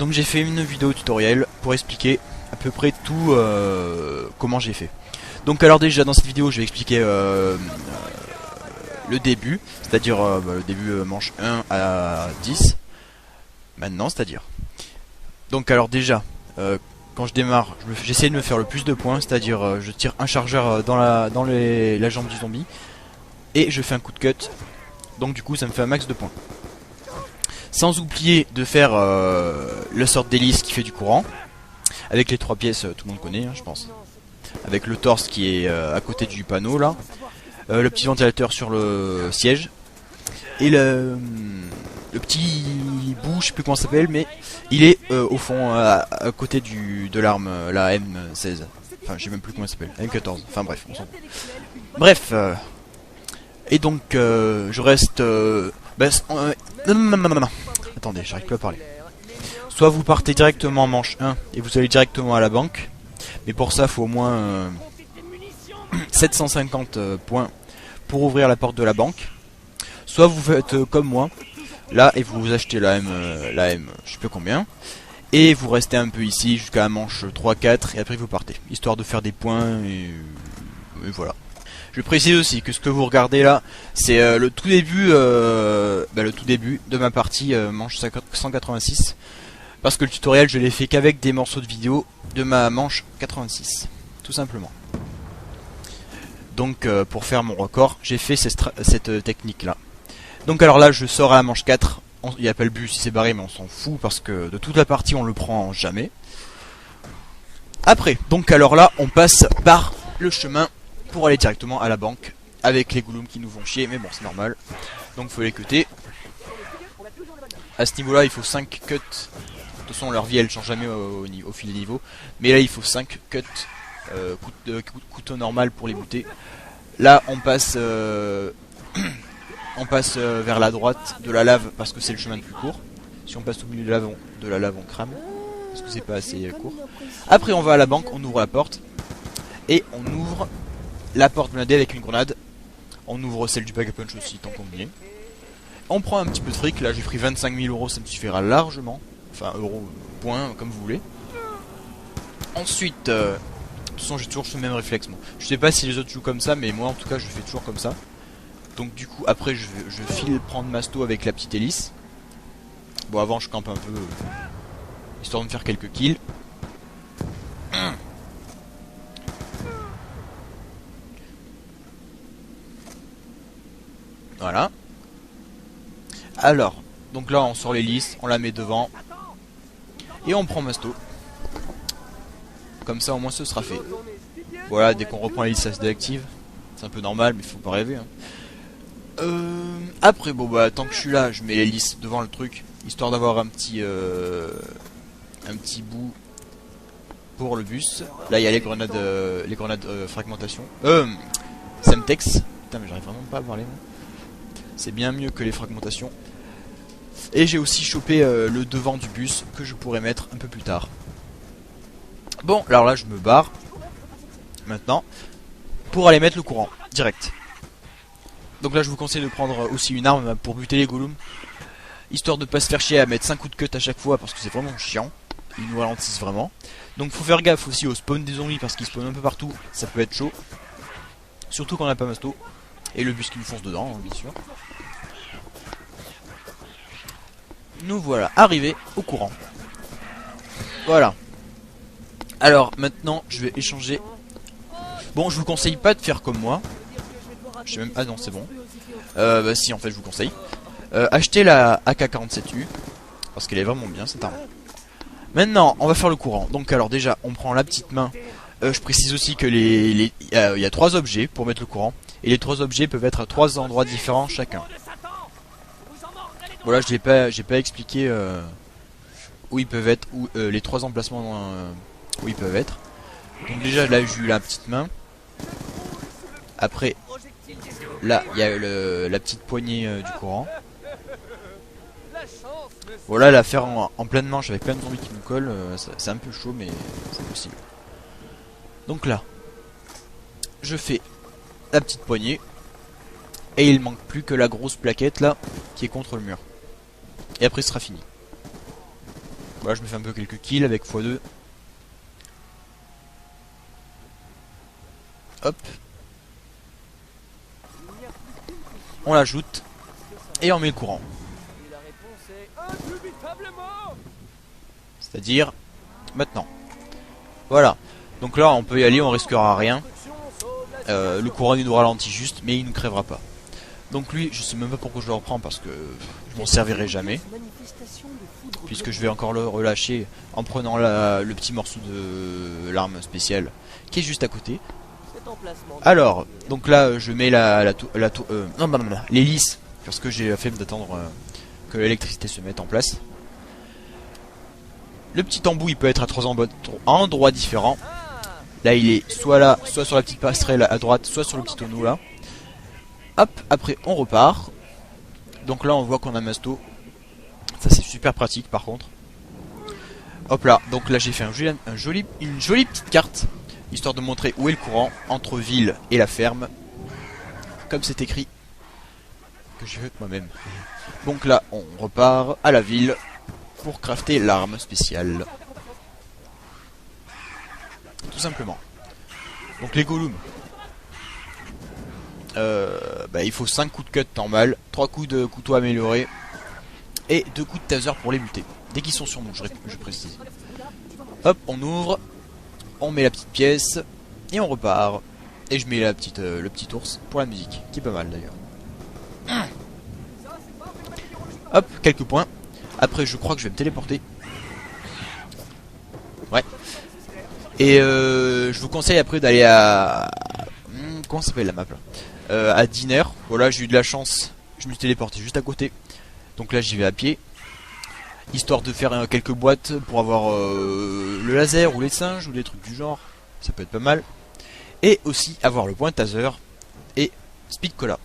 Donc j'ai fait une vidéo tutoriel pour expliquer à peu près tout comment j'ai fait. Donc alors déjà dans cette vidéo je vais expliquer le début, c'est-à-dire le début manche 1 à 10. Maintenant c'est-à-dire. Donc alors déjà quand je démarre, j'essaie de me faire le plus de points, c'est-à-dire je tire un chargeur dans la jambe du zombie et je fais un coup de cut. Donc du coup ça me fait un max de points. Sans oublier de faire la sorte d'hélice qui fait du courant. Avec les 3 pièces, tout le monde connaît, hein, je pense. Avec le torse qui est à côté du panneau là. Le petit ventilateur sur le siège. Et le petit bout, je sais plus comment ça s'appelle, mais il est au fond, à côté de l'arme, la M16. Enfin, je sais même plus comment ça s'appelle, M14. Enfin bref, on s'en fout. Bref. Et donc, je reste... attendez, j'arrive plus à parler. Soit vous partez directement en manche 1 et vous allez directement à la banque. Mais pour ça, il faut au moins 750 points pour ouvrir la porte de la banque. Soit vous faites comme moi, là, et vous achetez la M, je sais plus combien. Et vous restez un peu ici jusqu'à la manche 3-4 et après vous partez. Histoire de faire des points et voilà. Je précise aussi que ce que vous regardez là, c'est le tout début de ma partie manche 186. Parce que le tutoriel je l'ai fait qu'avec des morceaux de vidéo de ma manche 86. Tout simplement. Donc pour faire mon record, j'ai fait cette technique là. Donc alors là je sors à la manche 4. Il n'y a pas le bus, il s'est barré, mais on s'en fout parce que de toute la partie on le prend jamais. Après, donc alors là on passe par le chemin pour aller directement à la banque. Avec les goulums qui nous font chier, mais bon c'est normal. Donc faut les cutter. À ce niveau là il faut 5 cuts. De toute façon leur vie elle change jamais au fil des niveaux. Mais là il faut 5 cuts couteau normal pour les buter. Là on passe vers la droite de la lave parce que c'est le chemin le plus court. Si on passe au milieu de la lave on crame. Parce que c'est pas assez court. Après on va à la banque, on ouvre la porte. Et on ouvre la porte blindée avec une grenade. On ouvre celle du Pack-a-Punch aussi tant qu'on y est. On prend un petit peu de fric, là j'ai pris 25 000 euros, ça me suffira largement. Enfin euros, points, comme vous voulez. Ensuite, de toute façon j'ai toujours ce même réflexe moi. Je sais pas si les autres jouent comme ça, mais moi en tout cas je fais toujours comme ça. Donc du coup après je file prendre Masto avec la petite hélice. Bon avant je campe un peu, histoire de me faire quelques kills. Voilà. Alors, donc là on sort l'hélice, on la met devant. Et on prend Masto. Comme ça au moins ce sera fait. Voilà, dès qu'on reprend l'hélice ça se désactive. C'est un peu normal mais faut pas rêver hein. Après bon bah tant que je suis là je mets l'hélice devant le truc. Histoire d'avoir un petit bout pour le bus. Là il y a les grenades fragmentation. Semtex. Putain mais j'arrive vraiment pas à parler moi. C'est bien mieux que les fragmentations. Et j'ai aussi chopé le devant du bus que je pourrais mettre un peu plus tard. Bon, alors là je me barre maintenant pour aller mettre le courant direct. Donc là je vous conseille de prendre aussi une arme pour buter les golems. Histoire de pas se faire chier à mettre 5 coups de cut à chaque fois parce que c'est vraiment chiant. Ils nous ralentissent vraiment. Donc faut faire gaffe aussi au spawn des zombies parce qu'ils spawnent un peu partout. Ça peut être chaud. Surtout quand on n'a pas Masto. Et le bus qui nous fonce dedans, hein, bien sûr. Nous voilà arrivés au courant. Voilà. Alors maintenant je vais échanger. Bon je vous conseille pas de faire comme moi. Je sais même... Ah non c'est bon. Bah si en fait je vous conseille. Achetez la AK-47U. Parce qu'elle est vraiment bien cette arme. Maintenant on va faire le courant. Donc alors déjà on prend la petite main. Je précise aussi que il y a 3 objets pour mettre le courant. Et les 3 objets peuvent être à 3 endroits différents chacun. Voilà, j'ai pas expliqué où ils peuvent être, les 3 emplacements où ils peuvent être. Donc déjà là j'ai eu la petite main. Après là il y a la petite poignée du courant. Voilà, la faire en pleine manche avec plein de zombies qui nous collent, c'est un peu chaud mais c'est possible. Donc là je fais la petite poignée. Et il manque plus que la grosse plaquette là qui est contre le mur. Et après ce sera fini. Voilà, je me fais un peu quelques kills avec x2. Hop. On l'ajoute. Et on met le courant. C'est-à-dire maintenant. Voilà. Donc là on peut y aller, on risquera rien. Le courant il nous ralentit juste, mais il ne crèvera pas. Donc lui, je sais même pas pourquoi je le reprends parce que je m'en servirai jamais. Puisque je vais encore le relâcher en prenant le petit morceau de l'arme spéciale qui est juste à côté. Alors, donc là je mets l'hélice parce que j'ai la flemme d'attendre que l'électricité se mette en place. Le petit embout il peut être à 3 endroits différents. Là il est soit sur la petite passerelle à droite, soit sur le petit tonneau là. Hop, après on repart. Donc là on voit qu'on a Masto. Ça c'est super pratique par contre. Hop là, donc là j'ai fait une jolie petite carte. Histoire de montrer où est le courant entre ville et la ferme. Comme c'est écrit. Que j'ai fait moi-même. Donc là on repart à la ville pour crafter l'arme spéciale. Tout simplement. Donc les golems. Il faut 5 coups de cut normal, 3 coups de couteau amélioré et 2 coups de taser pour les buter. Dès qu'ils sont sur nous, je précise. Hop, on ouvre, on met la petite pièce et on repart. Et je mets le petit ours pour la musique, qui est pas mal d'ailleurs. Hop, quelques points. Après, je crois que je vais me téléporter. Ouais. Et je vous conseille après d'aller à... comment s'appelle la map là, à Diner. Voilà, j'ai eu de la chance. Je me suis téléporté juste à côté. Donc là, j'y vais à pied. Histoire de faire quelques boîtes pour avoir le laser ou les singes ou des trucs du genre. Ça peut être pas mal. Et aussi avoir le point taser et speed cola.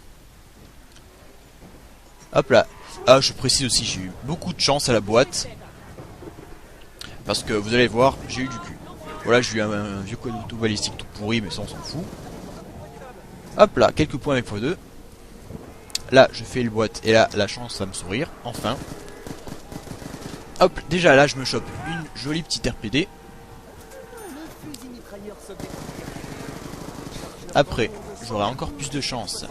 Hop là. Ah, je précise aussi, j'ai eu beaucoup de chance à la boîte. Parce que vous allez voir, j'ai eu du cul. Voilà, j'ai eu un vieux code auto-balistique tout pourri, mais ça on s'en fout. Hop là, quelques points avec x2. Là, je fais le boîte et là, la chance va me sourire, enfin. Hop, déjà là, je me chope une jolie petite RPD. Après, j'aurai encore plus de chance.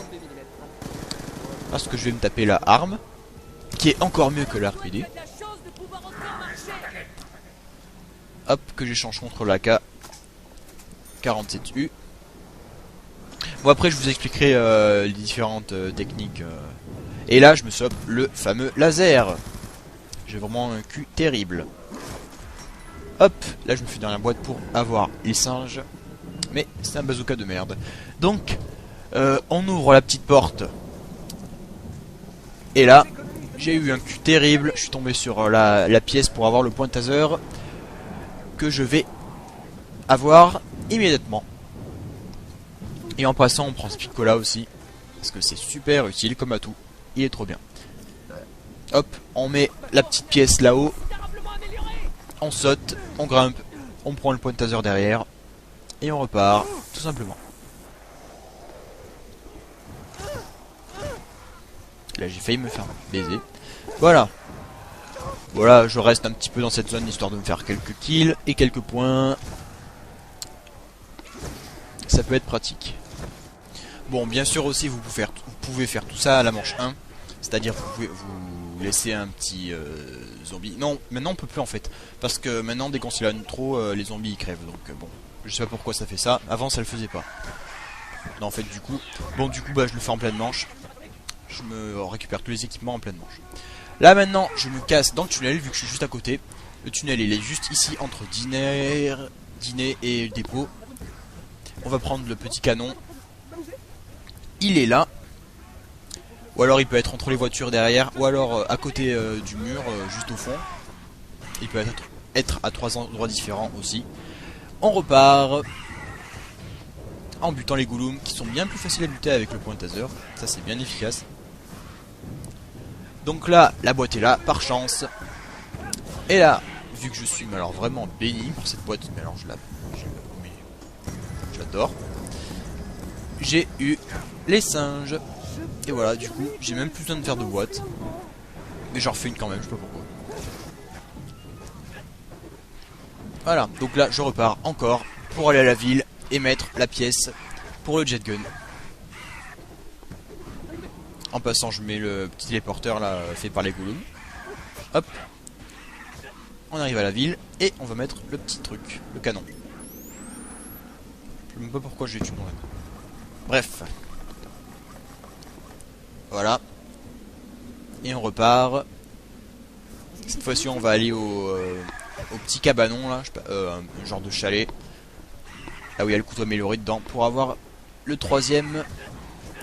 Parce que je vais me taper la arme, qui est encore mieux que la RPD. Hop, que j'échange contre la K47U. Bon, après, je vous expliquerai les différentes techniques. Et là, je me chope le fameux laser. J'ai vraiment un cul terrible. Hop, là, je me fais dans la boîte pour avoir les singes. Mais c'est un bazooka de merde. Donc, on ouvre la petite porte. Et là, j'ai eu un cul terrible. Je suis tombé sur la pièce pour avoir le point taser. Que je vais avoir immédiatement. Et en passant, on prend ce picola aussi. Parce que c'est super utile comme atout. Il est trop bien. Hop, on met la petite pièce là-haut. On saute, on grimpe. On prend le point de taser derrière. Et on repart, tout simplement. Là, j'ai failli me faire baiser. Voilà. Voilà, je reste un petit peu dans cette zone histoire de me faire quelques kills et quelques points. Ça peut être pratique. Bon, bien sûr aussi, vous pouvez faire tout ça à la manche 1. C'est-à-dire que vous pouvez vous laisser un petit zombie. Non, maintenant on peut plus en fait. Parce que maintenant, dès qu'on s'éloigne trop, les zombies ils crèvent. Donc bon, je sais pas pourquoi ça fait ça. Avant, ça le faisait pas. Non, en fait, du coup, bah, je le fais en pleine manche. Je me récupère tous les équipements en pleine manche. Là maintenant, je me casse dans le tunnel vu que je suis juste à côté. Le tunnel, il est juste ici entre dîner et le dépôt. On va prendre le petit canon. Il est là. Ou alors il peut être entre les voitures derrière. Ou alors à côté du mur, juste au fond. Il peut être à 3 endroits différents aussi. On repart. En butant les golems qui sont bien plus faciles à buter avec le point taser. Ça c'est bien efficace. Donc là, la boîte est là, par chance. Et là, vu que je suis alors vraiment béni par cette boîte, mais alors j'adore. J'ai eu les singes. Et voilà, du coup, j'ai même plus besoin de faire de boîte. Mais j'en refais une quand même, je sais pas pourquoi. Voilà, donc là je repars encore pour aller à la ville et mettre la pièce pour le jet gun. En passant je mets le petit téléporteur là fait par les golems. Hop. On arrive à la ville et on va mettre le petit truc, le canon. Je sais même pas pourquoi j'ai tué mon âme. Bref. Voilà. Et on repart. Cette fois-ci on va aller au petit cabanon là, un genre de chalet. Là où il y a le couteau amélioré dedans pour avoir le troisième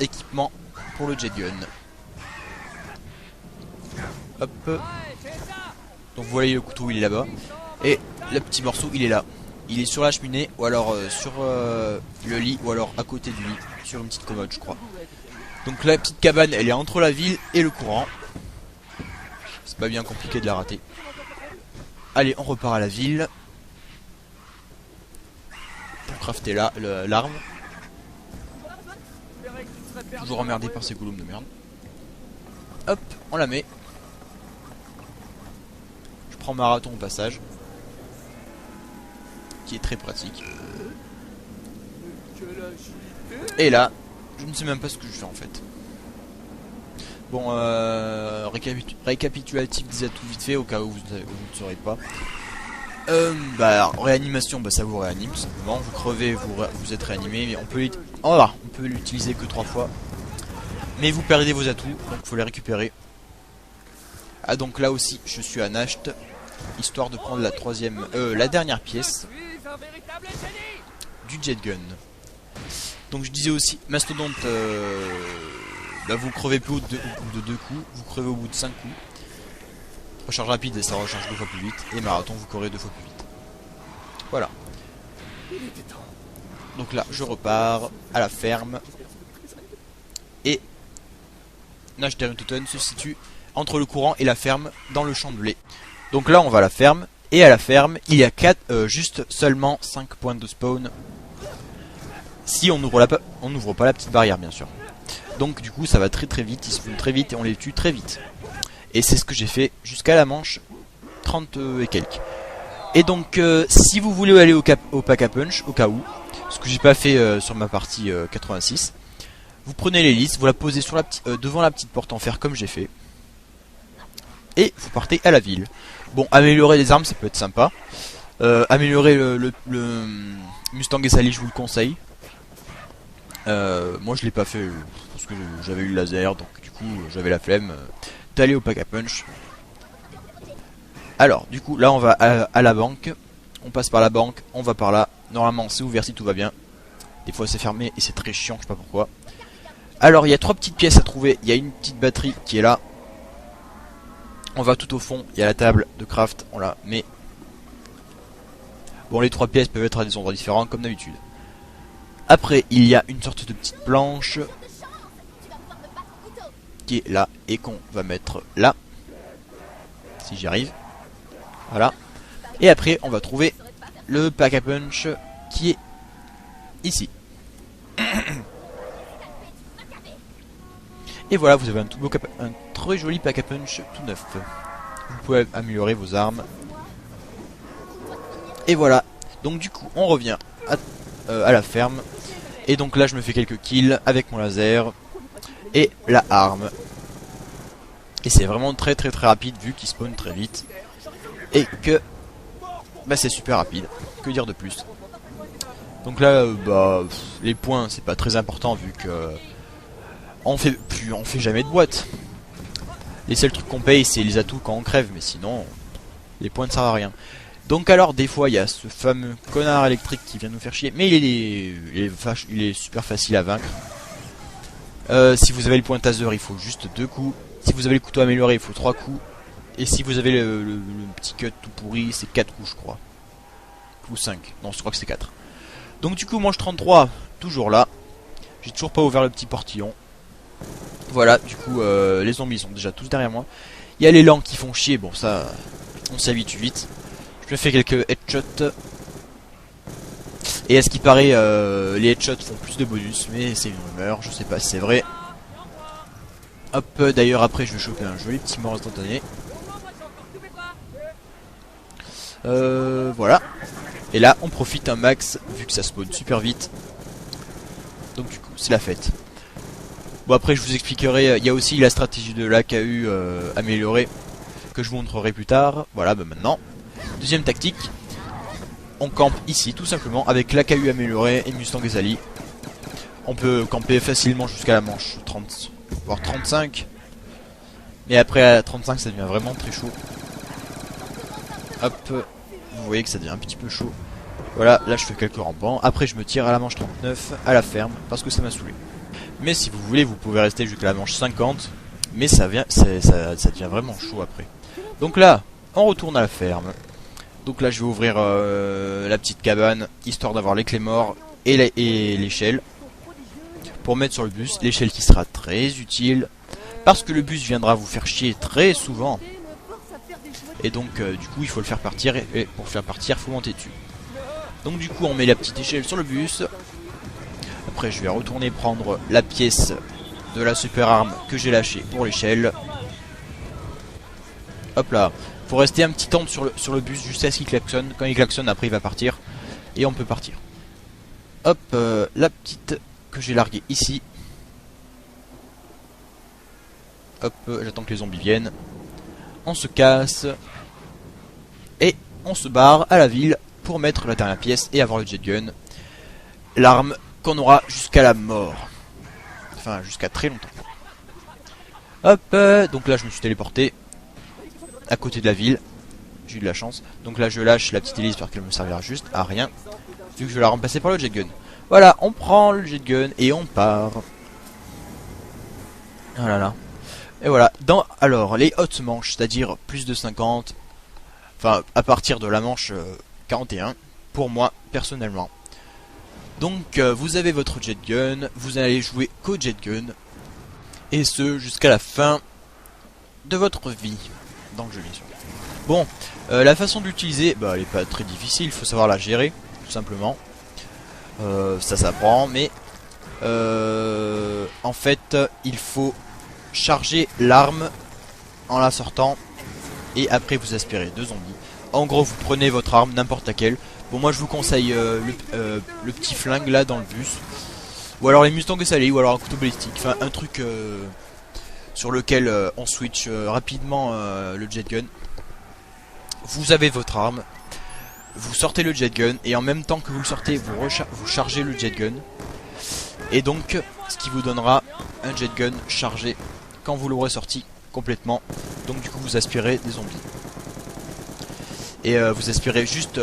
équipement pour le jet gun. Hop. Donc vous voyez le couteau il est là-bas. Et le petit morceau il est là. Il est sur la cheminée ou alors sur le lit ou alors à côté du lit. Sur une petite commode je crois. Donc la petite cabane elle est entre la ville et le courant. C'est pas bien compliqué de la rater. Allez on repart à la ville. Pour crafter l'arme. Toujours emmerdé par ces golems de merde. Hop on la met. Je prends marathon au passage. Qui est très pratique. Et là, je ne sais même pas ce que je fais en fait. Bon, récapitulatif des atouts vite fait au cas où vous ne saurez pas. Réanimation, ça vous réanime tout simplement. Vous crevez, vous êtes réanimé, mais on peut l'utiliser que 3 fois. Mais vous perdez vos atouts, donc il faut les récupérer. Ah donc là aussi, je suis à Nacht, histoire de prendre la dernière pièce du jet gun. Donc je disais aussi, Mastodonte, vous crevez plus au bout de 2 coups, vous crevez au bout de 5 coups. Recharge rapide et ça recharge 2 fois plus vite. Et marathon, vous courez 2 fois plus vite. Voilà. Donc là, je repars à la ferme. Et Nacht der Untoten se situe entre le courant et la ferme dans le champ de blé. Donc là, on va à la ferme. Et à la ferme, il y a juste seulement 5 points de spawn. Si on n'ouvre pas la petite barrière, bien sûr. Donc du coup, ça va très vite. Ils spawnent très vite et on les tue très vite. Et c'est ce que j'ai fait jusqu'à la manche 30 et quelques. Et donc si vous voulez aller au pack à punch, au cas où, ce que j'ai pas fait sur ma partie 86, vous prenez l'hélice, vous la posez sur devant la petite porte en fer comme j'ai fait. Et vous partez à la ville. Bon, améliorer les armes ça peut être sympa. Améliorer le Mustang et Sally je vous le conseille. Moi je l'ai pas fait parce que j'avais eu le laser, donc du coup j'avais la flemme d'aller au pack à punch. Alors du coup là on va à la banque. On passe par la banque, on va par là. Normalement c'est ouvert si tout va bien. Des fois c'est fermé et c'est très chiant, je sais pas pourquoi. Alors il y a 3 petites pièces à trouver. Il y a une petite batterie qui est là. On va tout au fond, il y a la table de craft, on la met. Bon les 3 pièces peuvent être à des endroits différents comme d'habitude. Après il y a une sorte de petite planche qui est là et qu'on va mettre là. Si j'y arrive. Voilà. Et après on va trouver le pack à punch qui est ici. Et voilà, vous avez un très joli pack à punch tout neuf. Vous pouvez améliorer vos armes. Et voilà. Donc du coup on revient à la ferme. Et donc là je me fais quelques kills avec mon laser et la arme. Et c'est vraiment très rapide vu qu'il spawn très vite. Et que c'est super rapide. Que dire de plus. Donc là les points c'est pas très important vu que on fait jamais de boîte. Les seuls trucs qu'on paye c'est les atouts quand on crève, mais sinon les points ne servent à rien. Donc alors des fois il y a ce fameux connard électrique qui vient nous faire chier, mais il est super facile à vaincre. Si vous avez le point taser il faut juste 2 coups. Si vous avez le couteau amélioré il faut 3 coups. Et si vous avez le petit cut tout pourri c'est 4 coups je crois. Ou 5, non je crois que c'est 4. Donc du coup manche 33 toujours là. J'ai toujours pas ouvert le petit portillon. Voilà du coup les zombies sont déjà tous derrière moi. Il y a les langues qui font chier, bon ça on s'habitue vite. Je me fais quelques headshots. Et à ce qui paraît les headshots font plus de bonus, mais c'est une rumeur, je sais pas si c'est vrai. Hop, d'ailleurs après je vais choper un joli petit mort instantané. Voilà. Et là on profite un max vu que ça spawn super vite. Donc du coup c'est la fête. Bon après je vous expliquerai, il y a aussi la stratégie de l'AKU améliorée que je vous montrerai plus tard. Voilà, bah maintenant, deuxième tactique, on campe ici tout simplement avec l'AKU améliorée et Mustang Ghazali. On peut camper facilement jusqu'à la manche 30, voire 35. Mais après à 35 ça devient vraiment très chaud. Hop, vous voyez que ça devient un petit peu chaud. Voilà, là je fais quelques rampants. Après je me tire à la manche 39 à la ferme parce que ça m'a saoulé. Mais si vous voulez vous pouvez rester jusqu'à la manche 50. Mais ça devient vraiment chaud après. Donc là on retourne à la ferme. Donc là je vais ouvrir la petite cabane histoire d'avoir les clés morts et l'échelle pour mettre sur le bus. L'échelle qui sera très utile parce que le bus viendra vous faire chier très souvent. Et donc du coup il faut le faire partir et pour le faire partir il faut monter dessus. Donc du coup on met la petite échelle sur le bus. Après je vais retourner prendre la pièce de la super arme que j'ai lâchée pour l'échelle. Hop là. Faut rester un petit temps sur le bus jusqu'à ce qu'il klaxonne. Quand il klaxonne après il va partir. Et on peut partir. Hop la petite que j'ai larguée ici. Hop j'attends que les zombies viennent. On se casse. Et on se barre à la ville pour mettre la dernière pièce et avoir le jet gun. L'arme qu'on aura jusqu'à la mort. Enfin jusqu'à très longtemps. Hop donc là je me suis téléporté à côté de la ville. J'ai eu de la chance. Donc là je lâche la petite hélice parce qu'elle me servira juste à rien. Vu que je vais la remplacer par le jet gun. Voilà, on prend le jet gun et on part. Oh là là. Et voilà, alors les hautes manches, c'est-à-dire plus de 50, enfin à partir de la manche 41, pour moi personnellement. Donc vous avez votre jet gun, vous allez jouer qu'au jet gun, et ce jusqu'à la fin de votre vie, dans le jeu bien sûr. Bon, la façon de l'utiliser, bah, elle est pas très difficile, il faut savoir la gérer, tout simplement. Ça s'apprend, mais en fait il faut charger l'arme en la sortant et après vous aspirez 2 zombies. En gros vous prenez votre arme, n'importe laquelle. Bon moi je vous conseille le petit flingue là dans le bus. Ou alors les Mustang Ghazali ou alors un couteau balistique. Enfin un truc sur lequel on switch rapidement le jet gun. Vous avez votre arme. Vous sortez le jet gun et en même temps que vous le sortez vous chargez le jet gun. Et donc ce qui vous donnera un jet gun chargé quand vous l'aurez sorti complètement. Donc du coup vous aspirez des zombies. Et vous aspirez juste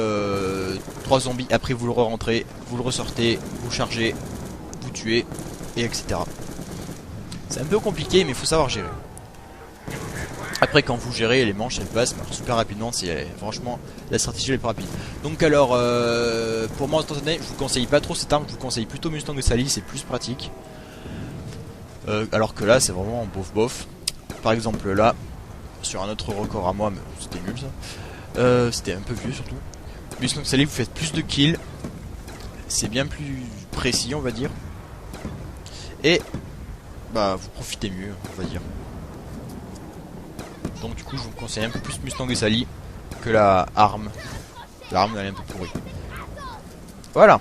3 zombies. Après vous le rentrez, vous le ressortez, vous chargez, vous tuez, et etc. C'est un peu compliqué mais il faut savoir gérer. Après quand vous gérez les manches elles passent super rapidement. C'est franchement la stratégie la plus rapide. Donc alors pour moi instantané je vous conseille pas trop cette arme. Je vous conseille plutôt Mustang Ghazali, c'est plus pratique. Alors que là c'est vraiment bof bof. Par exemple là sur un autre record à moi, mais c'était nul ça. C'était un peu vieux surtout. Mustang Ghazali vous faites plus de kills. C'est bien plus précis on va dire. Et bah vous profitez mieux on va dire. Donc du coup je vous conseille un peu plus Mustang Ghazali que la arme. L'arme elle est un peu pourrie. Voilà.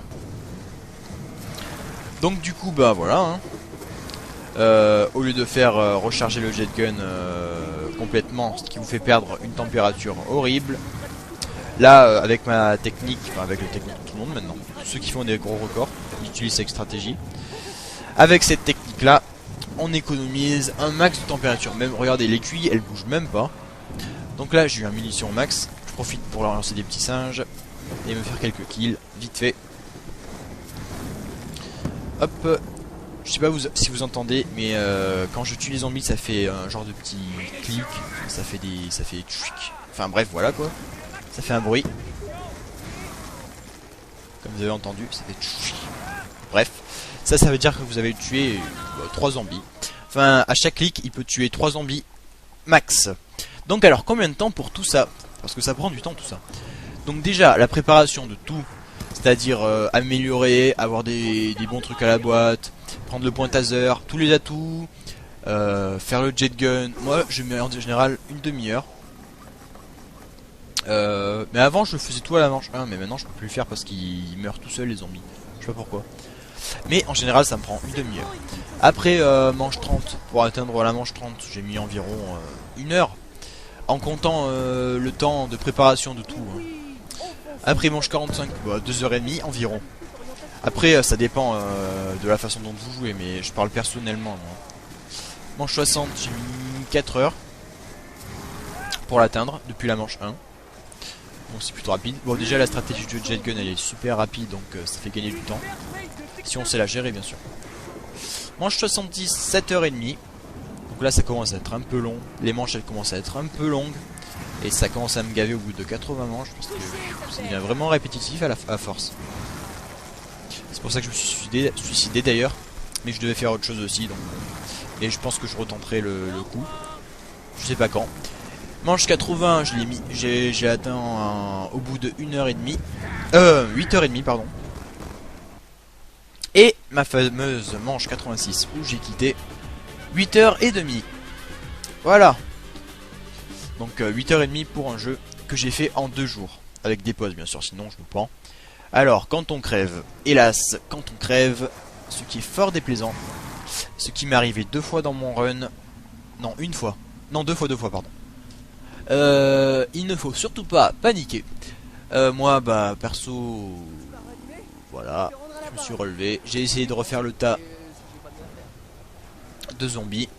Donc du coup bah voilà hein. Au lieu de faire recharger le jet gun complètement, ce qui vous fait perdre une température horrible. Là avec ma technique, enfin avec les techniques de tout le monde maintenant, ceux qui font des gros records, ils utilisent cette stratégie. Avec cette technique là, on économise un max de température. Même regardez l'aiguille, elle bouge même pas. Donc là j'ai eu un munition max. Je profite pour leur lancer des petits singes et me faire quelques kills vite fait. Hop. Je sais pas si vous entendez, mais quand je tue les zombies, ça fait un genre de petit clic, ça fait tchouic. Enfin bref, voilà quoi. Ça fait un bruit. Comme vous avez entendu, ça fait tchouic. Bref, ça veut dire que vous avez tué 3 zombies. Enfin, à chaque clic, il peut tuer 3 zombies max. Donc alors, combien de temps pour tout ça? Parce que ça prend du temps tout ça. Donc déjà, la préparation de tout, c'est-à-dire améliorer, avoir des bons trucs à la boîte, prendre le point taser, tous les atouts, faire le jet gun. Moi je mets en général une demi-heure. Mais avant je le faisais tout à la manche 1, mais maintenant je peux plus le faire parce qu'ils meurent tout seuls les zombies. Je sais pas pourquoi. Mais en général ça me prend une demi-heure. Après manche 30, pour atteindre la manche 30, j'ai mis environ 1 heure. En comptant le temps de préparation de tout. Hein. Après manche 45, bah, 2h30 environ. Après ça dépend de la façon dont vous jouez, mais je parle personnellement. Moi. Manche 60, j'ai mis 4 heures pour l'atteindre depuis la manche 1. Donc c'est plutôt rapide. Bon déjà la stratégie de Jet Gun elle est super rapide, donc ça fait gagner du temps. Si on sait la gérer bien sûr. Manche 70, 7h30. Donc là ça commence à être un peu long. Les manches elles commencent à être un peu longues. Et ça commence à me gaver au bout de 80 manches. Parce que ça devient vraiment répétitif à force. C'est pour ça que je me suis suicidé d'ailleurs. Mais je devais faire autre chose aussi. Donc. Et je pense que je retenterai le coup. Je sais pas quand. Manche 80, je l'ai mis. J'ai atteint au bout de 1h30. 8h30 pardon. Et ma fameuse manche 86 où j'ai quitté 8h30. Voilà. Donc 8h30 pour un jeu que j'ai fait en 2 jours. Avec des pauses bien sûr, sinon je me pends. Alors quand on crève, hélas, quand on crève, ce qui est fort déplaisant, ce qui m'est arrivé 2 fois dans mon run, non 1 fois, non 2 fois pardon. Il ne faut surtout pas paniquer. Moi bah perso, voilà, je me suis relevé, j'ai essayé de refaire le tas de zombies.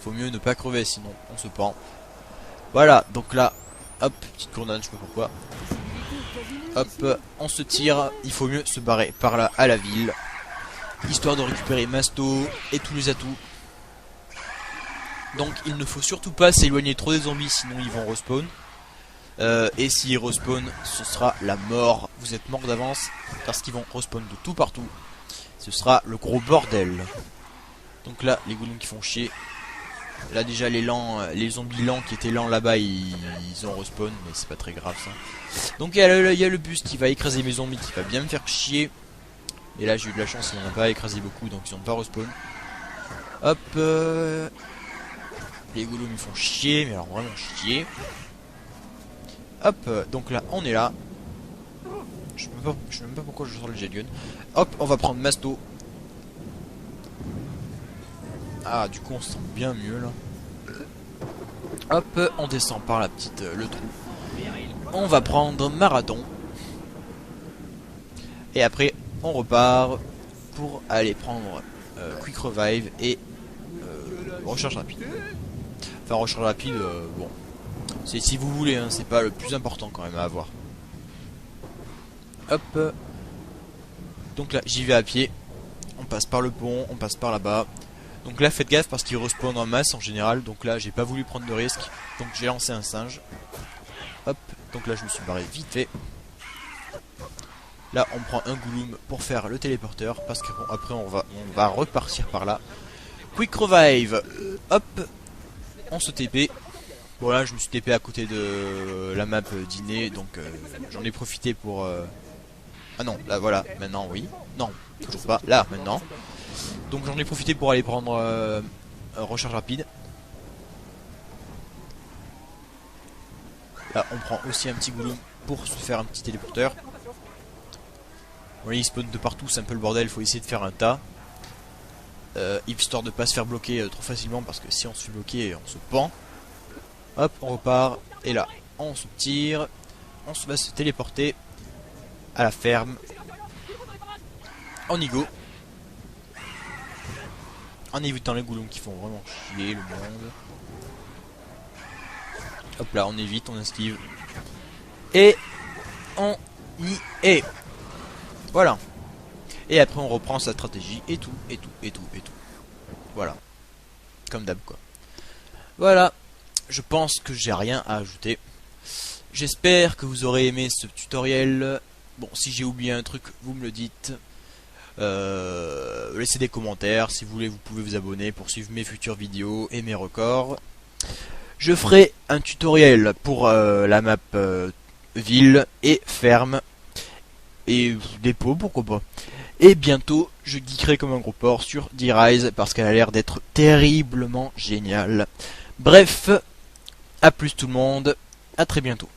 Faut mieux ne pas crever sinon on se pend. Voilà, donc là, hop, petite condamne, je sais pas pourquoi. Hop, on se tire, il faut mieux se barrer par là à la ville. Histoire de récupérer Masto et tous les atouts. Donc il ne faut surtout pas s'éloigner trop des zombies, sinon ils vont respawn. Et s'ils respawn, ce sera la mort. Vous êtes mort d'avance, parce qu'ils vont respawn de tout partout. Ce sera le gros bordel. Donc là, les goulons qui font chier. Là déjà les zombies lents qui étaient lents là-bas, ils ont respawn, mais c'est pas très grave ça. Donc il y a le bus qui va écraser mes zombies, qui va bien me faire chier. Et là j'ai eu de la chance, il n'en a pas écrasé beaucoup, donc ils ont pas respawn. Hop, les goulous me font chier, mais alors vraiment chier. Hop, donc là on est là. Je sais même pas pourquoi je sors le jet gun. Hop, on va prendre Masto. Ah, du coup on se sent bien mieux là. Hop, on descend par la petite le trou. On va prendre Marathon. Et après on repart pour aller prendre Quick Revive et recharge rapide. Enfin recharge rapide, bon. C'est si vous voulez, hein, c'est pas le plus important quand même à avoir. Hop. Donc là j'y vais à pied. On passe par le pont, on passe par là-bas. Donc là faites gaffe parce qu'ils respawnent en masse en général. Donc là j'ai pas voulu prendre de risque. Donc j'ai lancé un singe. Hop. Donc là je me suis barré vite fait. Là on prend un Gouloum pour faire le téléporteur. Parce qu'après on va repartir par là. Quick Revive. Hop. On se TP. Bon là je me suis TP à côté de la map dîner. Donc j'en ai profité pour... Ah non, là voilà, maintenant oui. Non, toujours pas, là maintenant. Donc j'en ai profité pour aller prendre recharge rapide. Là on prend aussi un petit Gouloum pour se faire un petit téléporteur. Voilà, il spawn de partout, c'est un peu le bordel, faut essayer de faire un tas. Histoire de pas se faire bloquer trop facilement, parce que si on se fait bloquer on se pend. Hop, on repart, et là on se tire, on va se téléporter à la ferme. On y go. En évitant les goulons qui font vraiment chier le monde. Hop là, on évite, on esquive. Et on y est. Voilà. Et après on reprend sa stratégie et tout, et tout, et tout, et tout. Voilà. Comme d'hab quoi. Voilà. Je pense que j'ai rien à ajouter. J'espère que vous aurez aimé ce tutoriel. Bon, si j'ai oublié un truc, vous me le dites. Laissez des commentaires. Si vous voulez, vous pouvez vous abonner pour suivre mes futures vidéos et mes records. Je ferai un tutoriel pour la map ville et ferme. Et dépôt, pourquoi pas. Et bientôt, je geekerai comme un gros porc sur D-Rise parce qu'elle a l'air d'être terriblement géniale. Bref, A plus tout le monde, à très bientôt.